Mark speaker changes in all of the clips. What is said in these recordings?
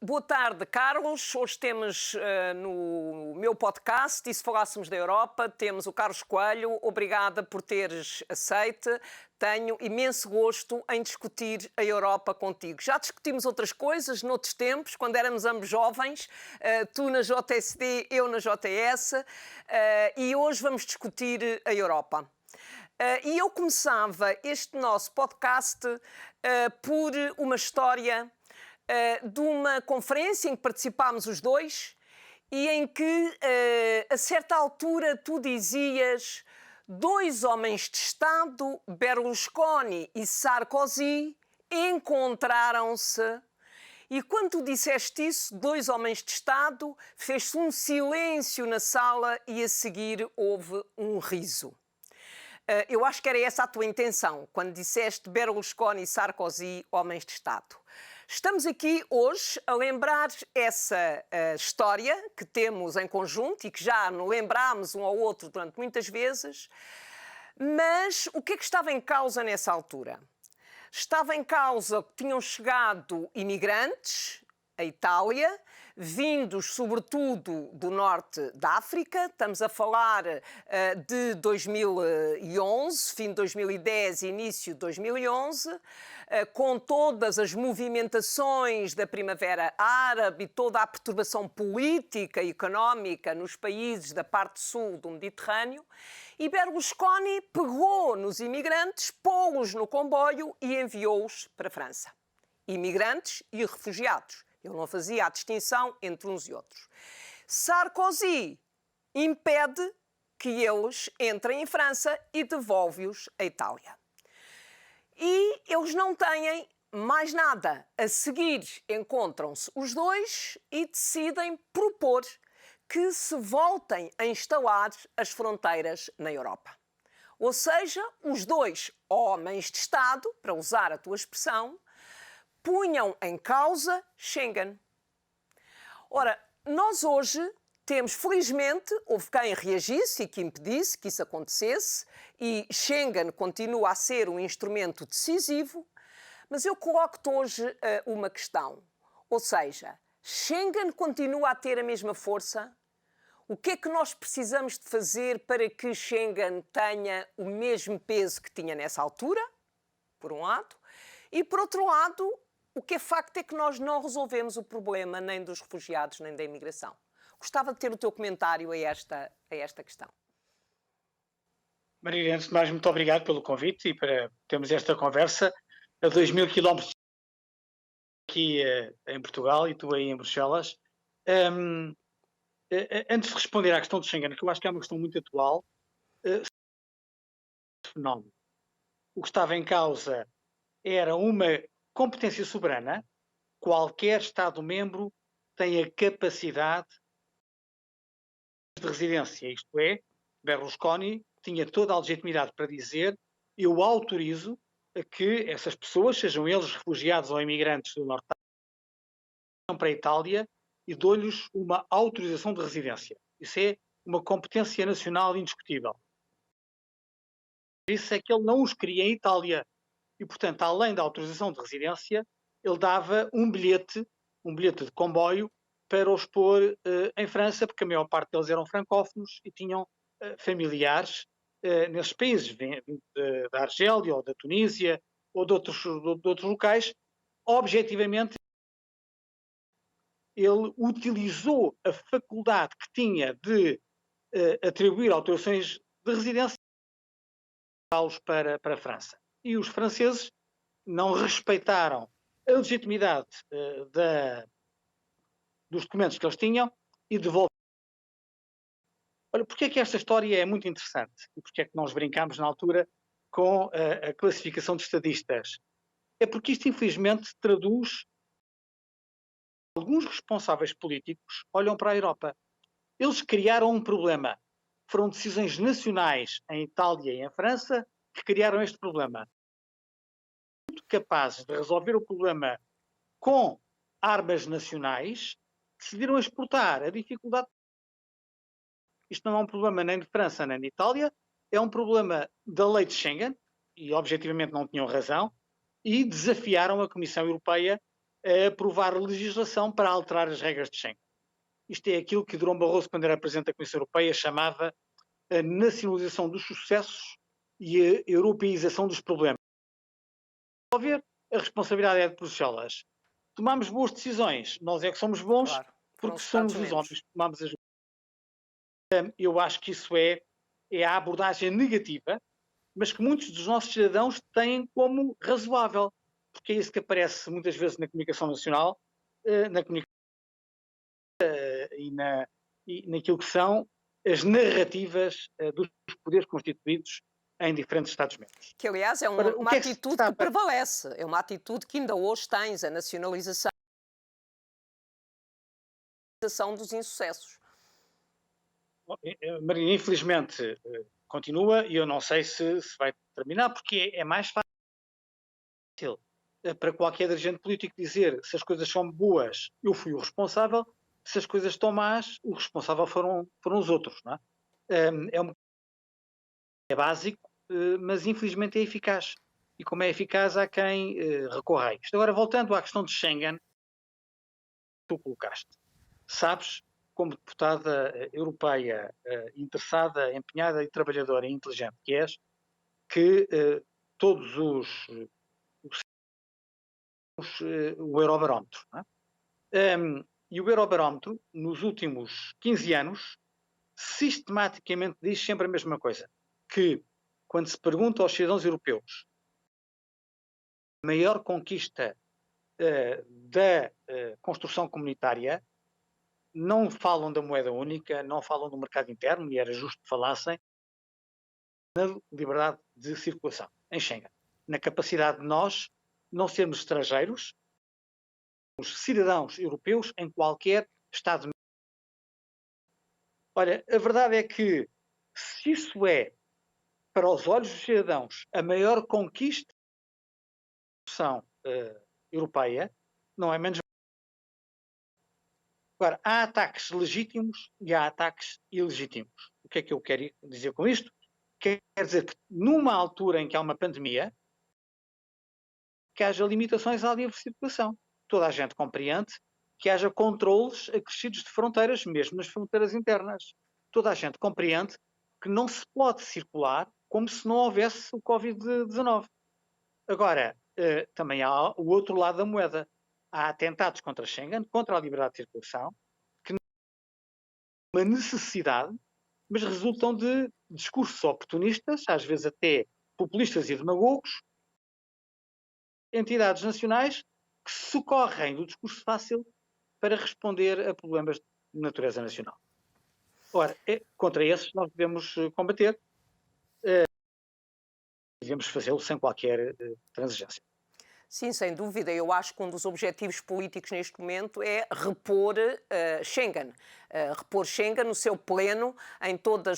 Speaker 1: Boa tarde, Carlos. Hoje temos no meu podcast, e se falássemos da Europa, temos o Carlos Coelho. Obrigada por teres aceite. Tenho imenso gosto em discutir a Europa contigo. Já discutimos outras coisas noutros tempos, quando éramos ambos jovens, tu na JSD, eu na JS, e hoje vamos discutir a Europa. E eu começava este nosso podcast por uma história de uma conferência em que participámos os dois e em que, a certa altura, tu dizias: dois homens de Estado, Berlusconi e Sarkozy, encontraram-se. E quando tu disseste isso, dois homens de Estado, fez-se um silêncio na sala e a seguir houve um riso. Eu acho que era essa a tua intenção, quando disseste Berlusconi e Sarkozy, homens de Estado. Estamos aqui hoje a lembrar essa história que temos em conjunto e que já nos lembrámos um ao outro durante muitas vezes, mas o que é que estava em causa nessa altura? Estava em causa que tinham chegado imigrantes à Itália, vindos sobretudo do norte da África. Estamos a falar de 2011, fim de 2010 e início de 2011, com todas as movimentações da Primavera Árabe e toda a perturbação política e económica nos países da parte sul do Mediterrâneo. E Berlusconi pegou nos imigrantes, pô-los no comboio e enviou-os para a França. Imigrantes e refugiados. Ele não fazia a distinção entre uns e outros. Sarkozy impede que eles entrem em França e devolve-os à Itália. E eles não têm mais nada. A seguir encontram-se os dois e decidem propor que se voltem a instalar as fronteiras na Europa. Ou seja, os dois homens de Estado, para usar a tua expressão, punham em causa Schengen. Ora, nós hoje temos, felizmente, houve quem reagisse e que impedisse que isso acontecesse, e Schengen continua a ser um instrumento decisivo, mas eu coloco-te hoje uma questão. Ou seja, Schengen continua a ter a mesma força? O que é que nós precisamos de fazer para que Schengen tenha o mesmo peso que tinha nessa altura, por um lado, e por outro lado, o que é facto é que nós não resolvemos o problema nem dos refugiados nem da imigração. Gostava de ter o teu comentário a esta questão.
Speaker 2: Maria, antes de mais, muito obrigado pelo convite e para termos esta conversa a 2.000 quilómetros aqui em Portugal e tu aí em Bruxelas. Antes de responder à questão de Schengen, que eu acho que é uma questão muito atual, fenómeno. O que estava em causa era uma competência soberana. Qualquer Estado-membro tem a capacidade de residência, isto é, Berlusconi tinha toda a legitimidade para dizer: eu autorizo a que essas pessoas, sejam eles refugiados ou imigrantes do norte da África, para a Itália e dou-lhes uma autorização de residência. Isso é uma competência nacional indiscutível. Isso é que ele não os queria em Itália. E, portanto, além da autorização de residência, ele dava um bilhete de comboio para os pôr em França, porque a maior parte deles eram francófonos e tinham familiares nesses países, da Argélia ou da Tunísia ou de outros locais. Objetivamente, ele utilizou a faculdade que tinha de atribuir autorizações de residência para a França. E os franceses não respeitaram a legitimidade dos documentos que eles tinham e devolveram. Olha, porque é que esta história é muito interessante? E porque é que nós brincámos na altura com a classificação de estadistas? É porque isto, infelizmente, traduz. Alguns responsáveis políticos olham para a Europa. Eles criaram um problema. Foram decisões nacionais em Itália e em França que criaram este problema. Muito capazes de resolver o problema com armas nacionais, decidiram exportar a dificuldade. Isto não é um problema nem de França nem de Itália, é um problema da lei de Schengen, e objetivamente não tinham razão, e desafiaram a Comissão Europeia a aprovar legislação para alterar as regras de Schengen. Isto é aquilo que Durão Barroso, quando era Presidente da Comissão Europeia, chamava a nacionalização dos sucessos e a europeização dos problemas. Resolver, a responsabilidade é de Bruxelas. Tomamos boas decisões, nós é que somos bons,
Speaker 1: Claro,
Speaker 2: porque somos os homens que tomamos as. Eu acho que isso é a abordagem negativa, mas que muitos dos nossos cidadãos têm como razoável, porque é isso que aparece muitas vezes na comunicação nacional, na comunicação e naquilo que são as narrativas dos poderes constituídos em diferentes Estados-membros.
Speaker 1: Que, aliás, é uma atitude que prevalece. É uma atitude que ainda hoje tens, a nacionalização dos insucessos.
Speaker 2: Marina, infelizmente, continua e eu não sei se vai terminar, porque é mais fácil para qualquer dirigente político dizer se as coisas são boas, eu fui o responsável, se as coisas estão más, o responsável foram os outros. Não é? É básico, mas infelizmente é eficaz. E como é eficaz, há quem recorra a isto. Agora, voltando à questão de Schengen, tu colocaste. Sabes, como deputada europeia interessada, empenhada e trabalhadora e inteligente que és, que todos o Eurobarómetro. Não é? E o Eurobarómetro, nos últimos 15 anos, sistematicamente diz sempre a mesma coisa, que quando se pergunta aos cidadãos europeus a maior conquista da construção comunitária, não falam da moeda única, não falam do mercado interno, e era justo que falassem, na liberdade de circulação em Schengen. Na capacidade de nós não sermos estrangeiros, os cidadãos europeus em qualquer Estado. Olha, a verdade é que se isso é, para os olhos dos cidadãos, a maior conquista da União Europeia, não é menos. Agora, há ataques legítimos e há ataques ilegítimos. O que é que eu quero dizer com isto? Quer dizer que numa altura em que há uma pandemia, que haja limitações à livre circulação. Toda a gente compreende que haja controles acrescidos de fronteiras, mesmo nas fronteiras internas. Toda a gente compreende que não se pode circular como se não houvesse o Covid-19. Agora, também há o outro lado da moeda. Há atentados contra Schengen, contra a liberdade de circulação, que não é uma necessidade, mas resultam de discursos oportunistas, às vezes até populistas e demagogos, entidades nacionais que socorrem do discurso fácil para responder a problemas de natureza nacional. Ora, contra esses nós devemos combater, devemos fazê-lo sem qualquer transigência.
Speaker 1: Sim, sem dúvida. Eu acho que um dos objetivos políticos neste momento é repor Schengen. Repor Schengen no seu pleno,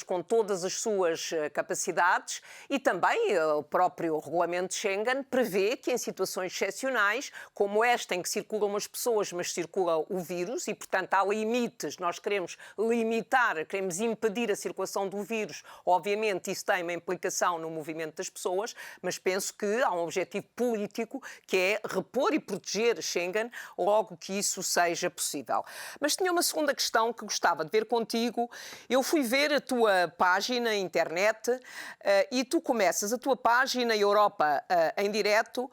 Speaker 1: com todas as suas capacidades, e também o próprio regulamento de Schengen prevê que em situações excepcionais, como esta em que circulam as pessoas, mas circula o vírus, e portanto há limites, nós queremos limitar, queremos impedir a circulação do vírus, obviamente isso tem uma implicação no movimento das pessoas, mas penso que há um objetivo político que é repor e proteger Schengen logo que isso seja possível. Mas tinha uma segunda questão que gostava de ver contigo. Eu fui ver a tua página na internet e tu começas a tua página Europa em direto,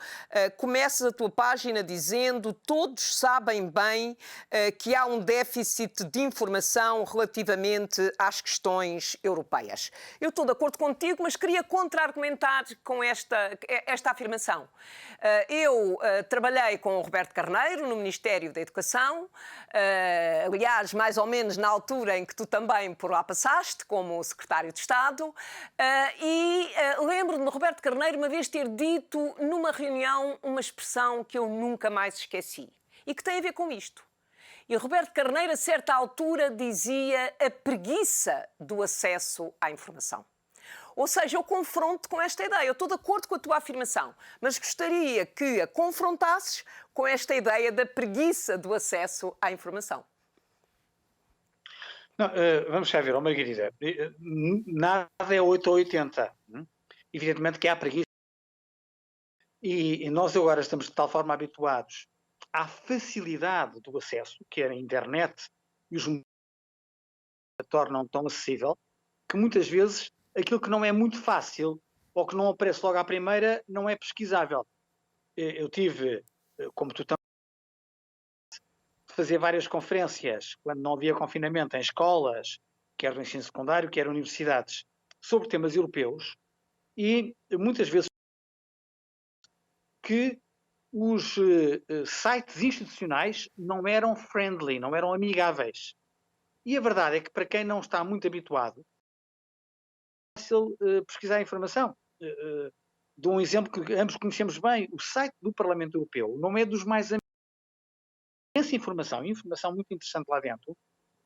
Speaker 1: começas a tua página dizendo: todos sabem bem que há um déficit de informação relativamente às questões europeias. Eu estou de acordo contigo, mas queria contra-argumentar com esta afirmação. Eu trabalhei com o Roberto Carneiro no Ministério da Educação, aliás, mais ou menos na altura em que tu também por lá passaste, como secretário de Estado, e lembro-me de Roberto Carneiro uma vez ter dito numa reunião uma expressão que eu nunca mais esqueci e que tem a ver com isto. E Roberto Carneiro, a certa altura, dizia a preguiça do acesso à informação. Ou seja, eu confronto com esta ideia. Eu estou de acordo com a tua afirmação, mas gostaria que a confrontasses com esta ideia da preguiça do acesso à informação.
Speaker 2: Não, vamos já ver, Margarida. Nada é 8 ou 80. Evidentemente que há preguiça. E nós agora estamos de tal forma habituados à facilidade do acesso, que a internet e os a tornam tão acessível, que muitas vezes aquilo que não é muito fácil ou que não aparece logo à primeira não é pesquisável. Eu tive, como tu também, de fazer várias conferências quando não havia confinamento em escolas, quer do ensino secundário, quer universidades, sobre temas europeus, e muitas vezes que os sites institucionais não eram friendly, não eram amigáveis. E a verdade é que para quem não está muito habituado, é fácil pesquisar informação. Dou um exemplo que ambos conhecemos bem. O site do Parlamento Europeu não é dos mais essa informação muito interessante lá dentro,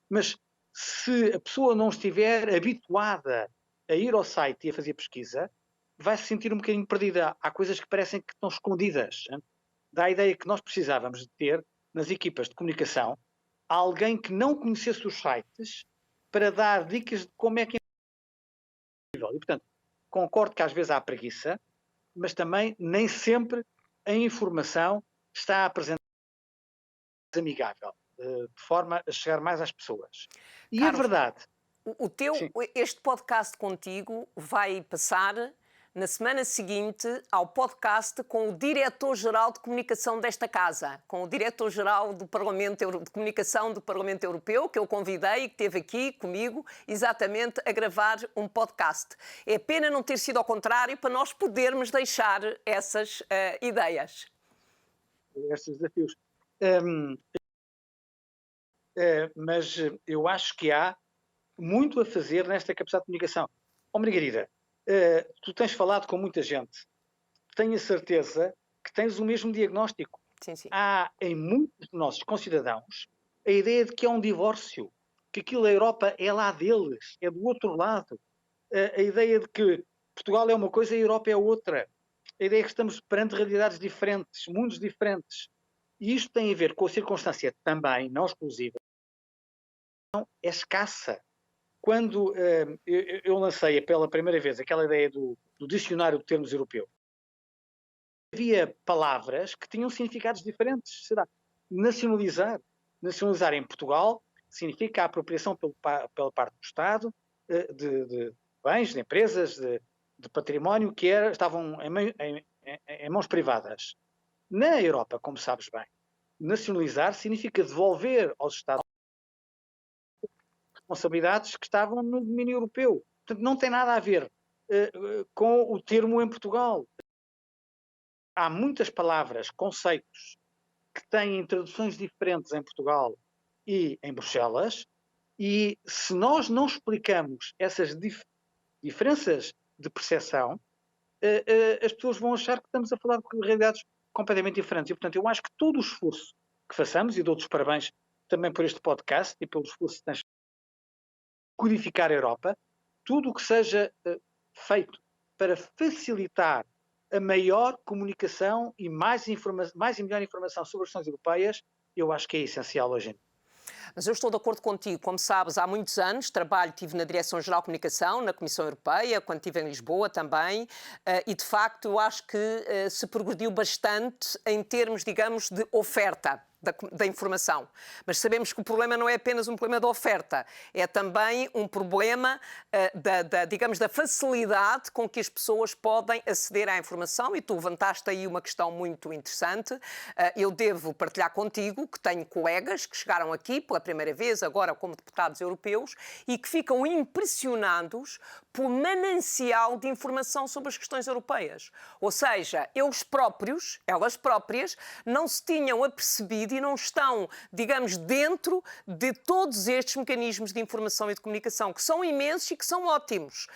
Speaker 2: mas se a pessoa não estiver habituada a ir ao site e a fazer pesquisa, vai se sentir um bocadinho perdida. Há coisas que parecem que estão escondidas. Dá a ideia que nós precisávamos de ter nas equipas de comunicação alguém que não conhecesse os sites para dar dicas de como é que é possível. E, portanto, concordo que às vezes há preguiça, mas também nem sempre a informação está apresentada amigável, de forma a chegar mais às pessoas. E
Speaker 1: Carlos,
Speaker 2: a verdade...
Speaker 1: este podcast contigo vai passar na semana seguinte ao podcast com o Diretor-Geral de Comunicação desta Casa, com o Diretor-Geral de Comunicação do Parlamento Europeu, que eu convidei e que esteve aqui comigo exatamente a gravar um podcast. É pena não ter sido ao contrário para nós podermos deixar essas ideias.
Speaker 2: Estes desafios. Mas eu acho que há muito a fazer nesta capacidade de comunicação. Margarida, tu tens falado com muita gente. Tenho a certeza que tens o mesmo diagnóstico.
Speaker 1: Sim, sim.
Speaker 2: Há em muitos de nossos concidadãos a ideia de que é um divórcio, que aquilo a Europa é lá deles, é do outro lado. A ideia de que Portugal é uma coisa e a Europa é outra. A ideia de que estamos perante realidades diferentes, mundos diferentes. E isto tem a ver com a circunstância também, não exclusiva, é escassa. Quando eu lancei pela primeira vez aquela ideia do dicionário de termos europeu, havia palavras que tinham significados diferentes. Será? Nacionalizar. Nacionalizar em Portugal significa a apropriação pela parte do Estado de bens, de empresas, de património que estavam em mãos privadas. Na Europa, como sabes bem, nacionalizar significa devolver aos Estados responsabilidades que estavam no domínio europeu. Portanto, não tem nada a ver com o termo em Portugal. Há muitas palavras, conceitos, que têm traduções diferentes em Portugal e em Bruxelas, e se nós não explicamos essas diferenças de percepção, as pessoas vão achar que estamos a falar de realidades completamente diferentes. E, portanto, eu acho que todo o esforço que façamos, e dou-te os parabéns também por este podcast e pelo esforço que tens codificar a Europa, tudo o que seja feito para facilitar a maior comunicação e mais e melhor informação sobre as questões europeias, eu acho que é essencial hoje em dia.
Speaker 1: Mas eu estou de acordo contigo. Como sabes, há muitos anos estive na Direção-Geral de Comunicação, na Comissão Europeia, quando estive em Lisboa também, e de facto eu acho que se progrediu bastante em termos, digamos, de oferta da informação. Mas sabemos que o problema não é apenas um problema da oferta, é também um problema digamos, da facilidade com que as pessoas podem aceder à informação, e tu levantaste aí uma questão muito interessante. Eu devo partilhar contigo que tenho colegas que chegaram aqui pela primeira vez, agora como deputados europeus, e que ficam impressionados pelo manancial de informação sobre as questões europeias. Ou seja, elas próprias, não se tinham apercebido e não estão, digamos, dentro de todos estes mecanismos de informação e de comunicação, que são imensos e que são ótimos.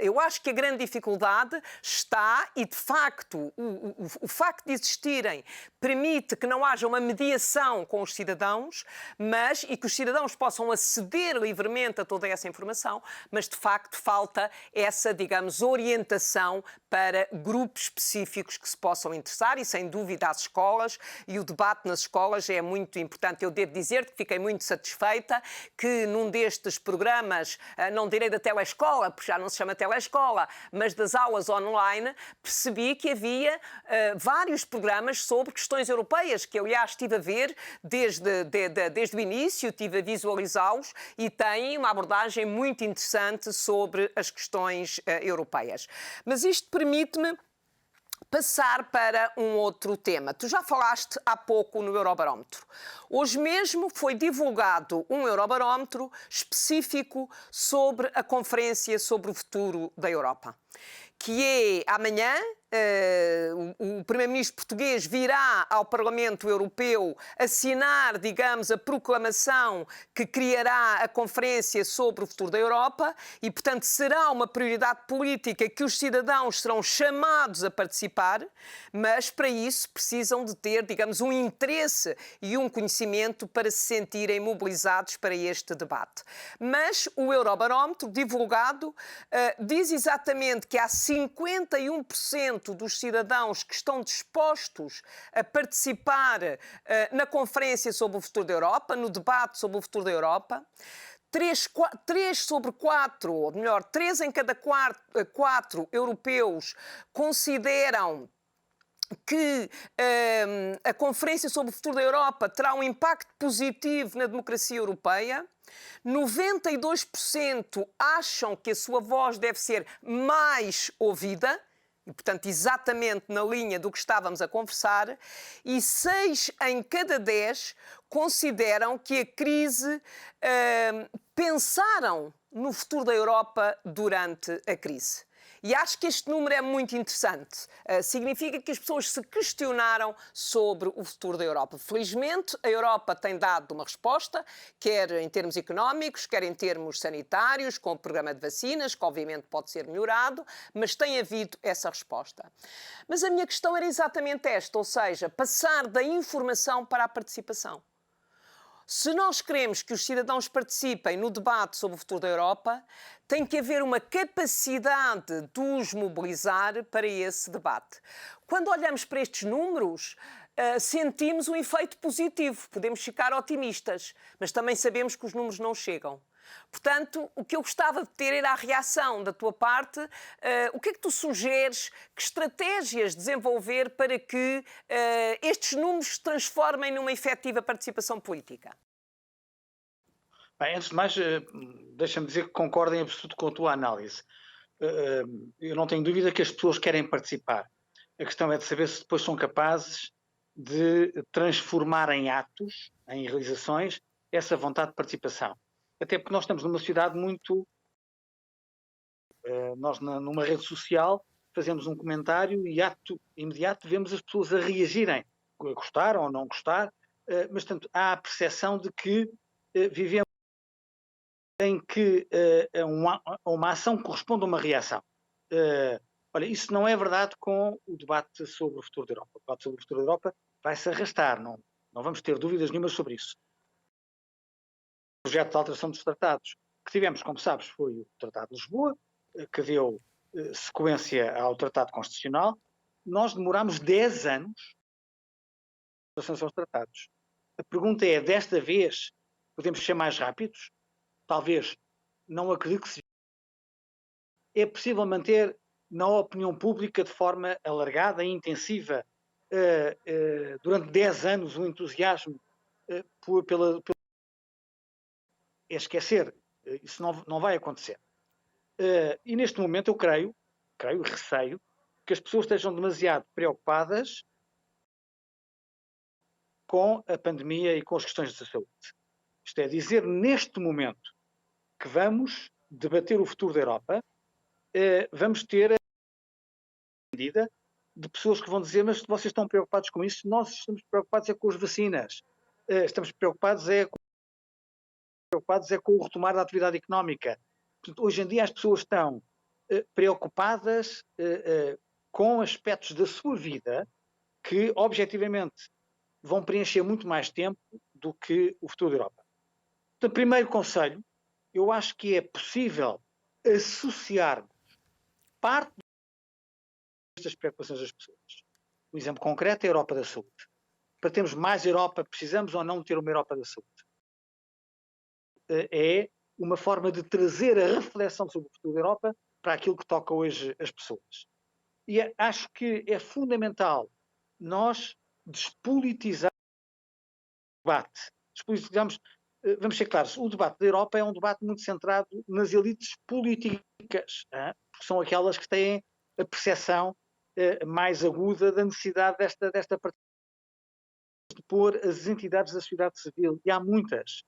Speaker 1: Eu acho que a grande dificuldade está, e de facto, o facto de existirem permite que não haja uma mediação com os cidadãos, e que os cidadãos possam aceder livremente a toda essa informação, mas de facto falta essa, digamos, orientação para grupos específicos que se possam interessar, e sem dúvida as escolas e o debate nas escolas hoje é muito importante. Eu devo dizer que fiquei muito satisfeita que num destes programas, não direi da telescola, porque já não se chama telescola, mas das aulas online, percebi que havia vários programas sobre questões europeias, que eu, aliás, estive a ver desde o início, estive a visualizá-los e têm uma abordagem muito interessante sobre as questões europeias. Mas isto permite-me passar para um outro tema. Tu já falaste há pouco no Eurobarómetro. Hoje mesmo foi divulgado um Eurobarómetro específico sobre a Conferência sobre o Futuro da Europa, que é amanhã. O primeiro-ministro português virá ao Parlamento Europeu assinar, digamos, a proclamação que criará a Conferência sobre o Futuro da Europa e, portanto, será uma prioridade política que os cidadãos serão chamados a participar, mas para isso precisam de ter, digamos, um interesse e um conhecimento para se sentirem mobilizados para este debate. Mas o Eurobarómetro divulgado diz exatamente que há 51% dos cidadãos que estão dispostos a participar na Conferência sobre o Futuro da Europa, no debate sobre o futuro da Europa. 3 sobre 4, ou melhor, 3 em cada 4 europeus consideram que a Conferência sobre o Futuro da Europa terá um impacto positivo na democracia europeia. 92% acham que a sua voz deve ser mais ouvida. E, portanto, exatamente na linha do que estávamos a conversar, e 6 em cada 10 consideram que a crise pensaram no futuro da Europa durante a crise. E acho que este número é muito interessante. Significa que as pessoas se questionaram sobre o futuro da Europa. Felizmente, a Europa tem dado uma resposta, quer em termos económicos, quer em termos sanitários, com o programa de vacinas, que obviamente pode ser melhorado, mas tem havido essa resposta. Mas a minha questão era exatamente esta, ou seja, passar da informação para a participação. Se nós queremos que os cidadãos participem no debate sobre o futuro da Europa, tem que haver uma capacidade de os mobilizar para esse debate. Quando olhamos para estes números, sentimos um efeito positivo. Podemos ficar otimistas, mas também sabemos que os números não chegam. Portanto, o que eu gostava de ter era a reação da tua parte. O que é que tu sugeres? Que estratégias desenvolver para que estes números se transformem numa efetiva participação política?
Speaker 2: Bem, antes de mais, deixa-me dizer que concordo em absoluto com a tua análise. Eu não tenho dúvida que as pessoas querem participar. A questão é de saber se depois são capazes de transformar em atos, em realizações, essa vontade de participação. Até porque nós estamos numa sociedade muito... Nós, numa rede social, fazemos um comentário e, ato imediato, vemos as pessoas a reagirem, a gostar ou não gostar, mas, portanto, há a percepção de que vivemos em que uma ação corresponde a uma reação. Olha, isso não é verdade com o debate sobre o futuro da Europa. O debate sobre o futuro da Europa vai-se arrastar, não vamos ter dúvidas nenhumas sobre isso. O projeto de alteração dos tratados que tivemos, como sabes, foi o Tratado de Lisboa, que deu sequência ao Tratado Constitucional. Nós demorámos 10 anos para sanção aos tratados. A pergunta é, desta vez, podemos ser mais rápidos? Talvez. Não acredito que se... É possível manter na opinião pública de forma alargada e intensiva durante 10 anos o entusiasmo pela... É esquecer. Isso não vai acontecer. E neste momento eu creio e receio que as pessoas estejam demasiado preocupadas com a pandemia e com as questões de saúde. Isto é dizer, neste momento que vamos debater o futuro da Europa, vamos ter a medida de pessoas que vão dizer, mas vocês estão preocupados com isso? Nós estamos preocupados com as vacinas. Estamos preocupados com o retomar da atividade económica. Portanto, hoje em dia as pessoas estão preocupadas com aspectos da sua vida que, objetivamente, vão preencher muito mais tempo do que o futuro da Europa. Portanto, primeiro conselho, eu acho que é possível associarmos parte destas preocupações das pessoas. Um exemplo concreto é a Europa da Saúde. para termos mais Europa, precisamos ou não ter uma Europa da saúde. É uma forma de trazer a reflexão sobre o futuro da Europa para aquilo que toca hoje as pessoas. E acho que é fundamental nós despolitizar o debate. Despolitizamos, vamos ser claros, o debate da Europa é um debate muito centrado nas elites políticas, porque são aquelas que têm a percepção mais aguda da necessidade desta participação, de pôr as entidades da sociedade civil, e há muitas,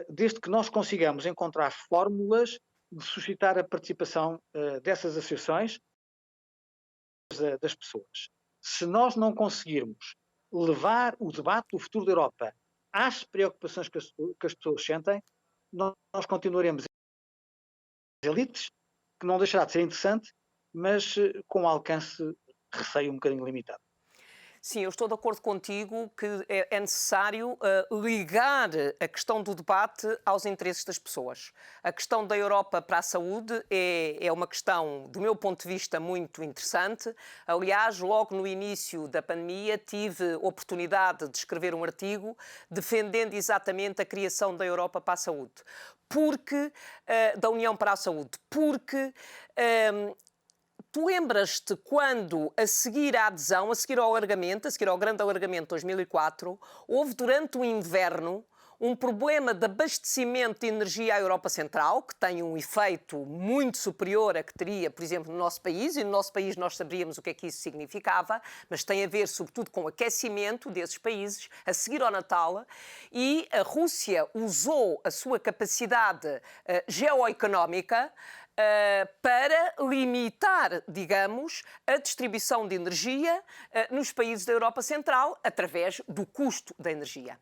Speaker 2: desde que nós consigamos encontrar fórmulas de suscitar a participação dessas associações das pessoas. Se nós não conseguirmos levar o debate do futuro da Europa às preocupações que as pessoas sentem, nós continuaremos elites, que não deixará de ser interessante, mas com alcance, receio, um bocadinho limitado.
Speaker 1: Sim, eu estou de acordo contigo que é necessário ligar a questão do debate aos interesses das pessoas. A questão da Europa para a saúde é uma questão, do meu ponto de vista, muito interessante. Aliás, logo no início da pandemia, tive oportunidade de escrever um artigo defendendo exatamente a criação da Europa para a saúde. Da União para a Saúde. Porque tu lembras-te quando, a seguir à adesão, a seguir ao alargamento, a seguir ao grande alargamento de 2004, houve durante o inverno um problema de abastecimento de energia à Europa Central, que tem um efeito muito superior a que teria, por exemplo, no nosso país, e no nosso país nós saberíamos o que é que isso significava, mas tem a ver sobretudo com o aquecimento desses países, a seguir ao Natal, e a Rússia usou a sua capacidade geoeconómica para limitar, digamos, a distribuição de energia nos países da Europa Central através do custo da energia.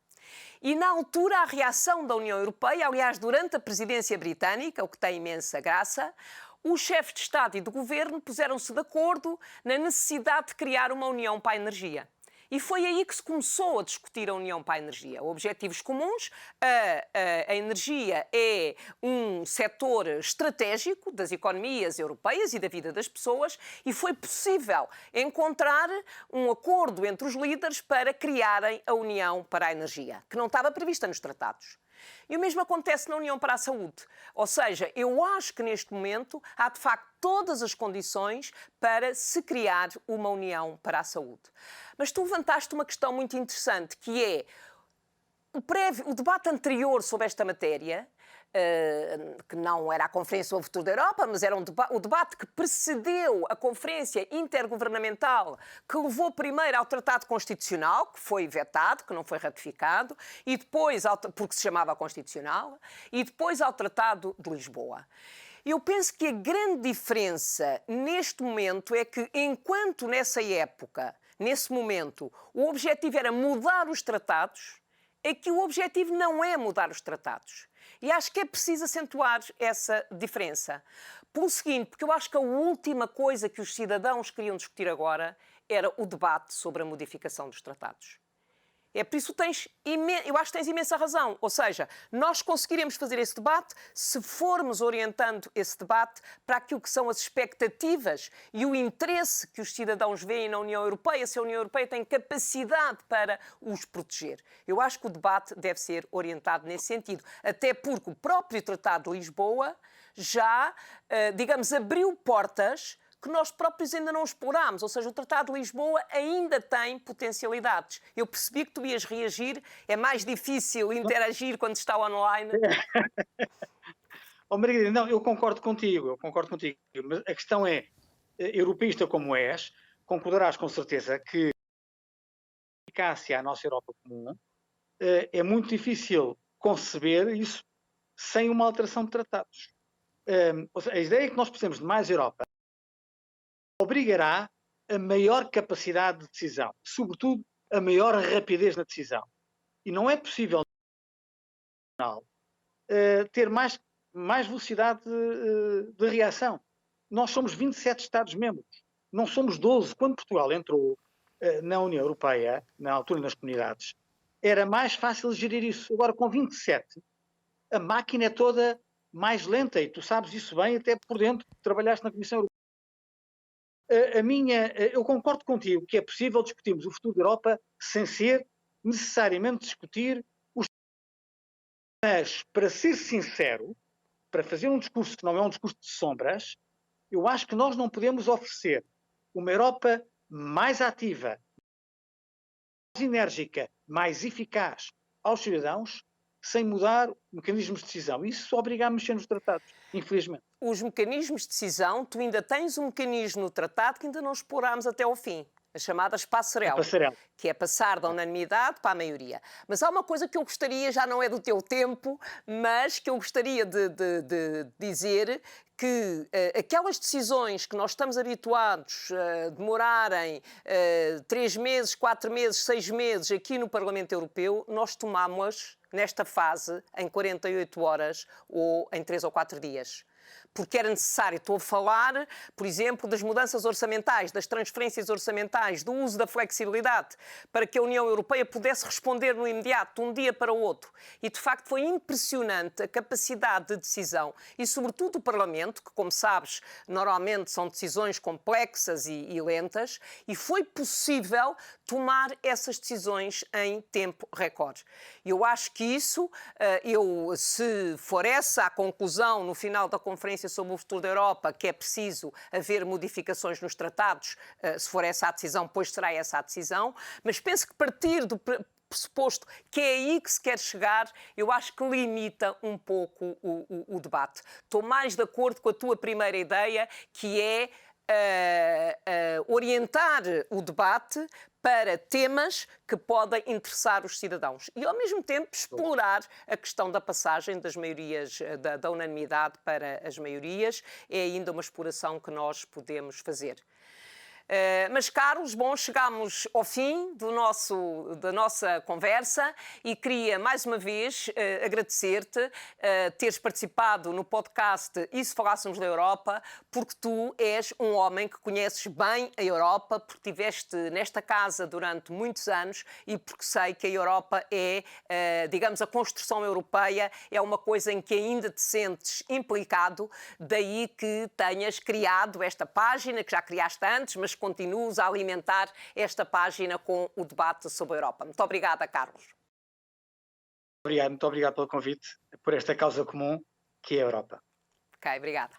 Speaker 1: E na altura a reação da União Europeia, aliás, durante a presidência britânica, o que tem imensa graça, os chefes de Estado e de Governo puseram-se de acordo na necessidade de criar uma União para a Energia. E foi aí que se começou a discutir a União para a Energia. Objetivos comuns, a energia é um setor estratégico das economias europeias e da vida das pessoas e foi possível encontrar um acordo entre os líderes para criarem a União para a Energia, que não estava prevista nos tratados. E o mesmo acontece na União para a Saúde. Ou seja, eu acho que neste momento há de facto todas as condições para se criar uma União para a Saúde. Mas tu levantaste uma questão muito interessante, que é o debate anterior sobre esta matéria, que não era a Conferência sobre o Futuro da Europa, mas era o debate que precedeu a Conferência Intergovernamental, que levou primeiro ao Tratado Constitucional, que foi vetado, que não foi ratificado, e depois, porque se chamava Constitucional, e depois ao Tratado de Lisboa. Eu penso que a grande diferença neste momento é que, enquanto nessa época, nesse momento, o objetivo era mudar os tratados, é que o objetivo não é mudar os tratados. E acho que é preciso acentuar essa diferença. Pelo seguinte, porque eu acho que a última coisa que os cidadãos queriam discutir agora era o debate sobre a modificação dos tratados. É por isso que eu acho que tens imensa razão. Ou seja, nós conseguiremos fazer esse debate se formos orientando esse debate para aquilo que são as expectativas e o interesse que os cidadãos veem na União Europeia, se a União Europeia tem capacidade para os proteger. Eu acho que o debate deve ser orientado nesse sentido. Até porque o próprio Tratado de Lisboa já, digamos, abriu portas que nós próprios ainda não explorámos, ou seja, o Tratado de Lisboa ainda tem potencialidades. Eu percebi que tu ias reagir, é mais difícil interagir quando está online.
Speaker 2: Oh, Margarida, não, eu concordo contigo, mas a questão é, europeísta como és, concordarás com certeza que a eficácia à nossa Europa comum é muito difícil conceber isso sem uma alteração de tratados. Ou seja, a ideia é que nós precisamos de mais Europa obrigará a maior capacidade de decisão, sobretudo a maior rapidez na decisão. E não é possível ter mais velocidade de reação. Nós somos 27 Estados-membros, não somos 12. Quando Portugal entrou na União Europeia, na altura nas comunidades, era mais fácil gerir isso. Agora, com 27, a máquina é toda mais lenta, e tu sabes isso bem, até por dentro, trabalhaste na Comissão Europeia. Eu concordo contigo que é possível discutirmos o futuro da Europa sem ser necessariamente discutir os... Mas, para ser sincero, para fazer um discurso que não é um discurso de sombras, eu acho que nós não podemos oferecer uma Europa mais ativa, mais enérgica, mais eficaz aos cidadãos, sem mudar mecanismos de decisão. Isso obriga a mexer nos tratados, infelizmente.
Speaker 1: Os mecanismos de decisão, tu ainda tens um mecanismo no tratado que ainda não explorámos até ao fim, as chamadas passarela, que é passar da unanimidade para a maioria. Mas há uma coisa que eu gostaria, já não é do teu tempo, mas que eu gostaria de dizer, que aquelas decisões que nós estamos habituados a demorarem 3 meses, 4 meses, 6 meses aqui no Parlamento Europeu, nós tomamos nesta fase em 48 horas ou em 3 ou 4 dias. Porque era necessário, estou a falar, por exemplo, das mudanças orçamentais, das transferências orçamentais, do uso da flexibilidade, para que a União Europeia pudesse responder no imediato, de um dia para o outro. E, de facto, foi impressionante a capacidade de decisão e, sobretudo, o Parlamento, que, como sabes, normalmente são decisões complexas e lentas, e foi possível tomar essas decisões em tempo recorde. Eu acho que isso, se for essa a conclusão no final da Conferência sobre o Futuro da Europa, que é preciso haver modificações nos tratados, se for essa a decisão, pois será essa a decisão, mas penso que partir do pressuposto que é aí que se quer chegar, eu acho que limita um pouco o debate. Estou mais de acordo com a tua primeira ideia, que é orientar o debate para temas que podem interessar os cidadãos e, ao mesmo tempo, explorar a questão da passagem das maiorias, da unanimidade para as maiorias. É ainda uma exploração que nós podemos fazer. Mas, Carlos, bom, chegámos ao fim da nossa conversa e queria, mais uma vez, agradecer-te teres participado no podcast E se Falássemos da Europa, porque tu és um homem que conheces bem a Europa, porque estiveste nesta casa durante muitos anos e porque sei que a Europa é, digamos, a construção europeia é uma coisa em que ainda te sentes implicado, daí que tenhas criado esta página, que já criaste antes, mas continuas a alimentar esta página com o debate sobre a Europa. Muito obrigada, Carlos.
Speaker 2: Muito obrigado pelo convite, por esta causa comum que é a Europa.
Speaker 1: Ok, obrigada.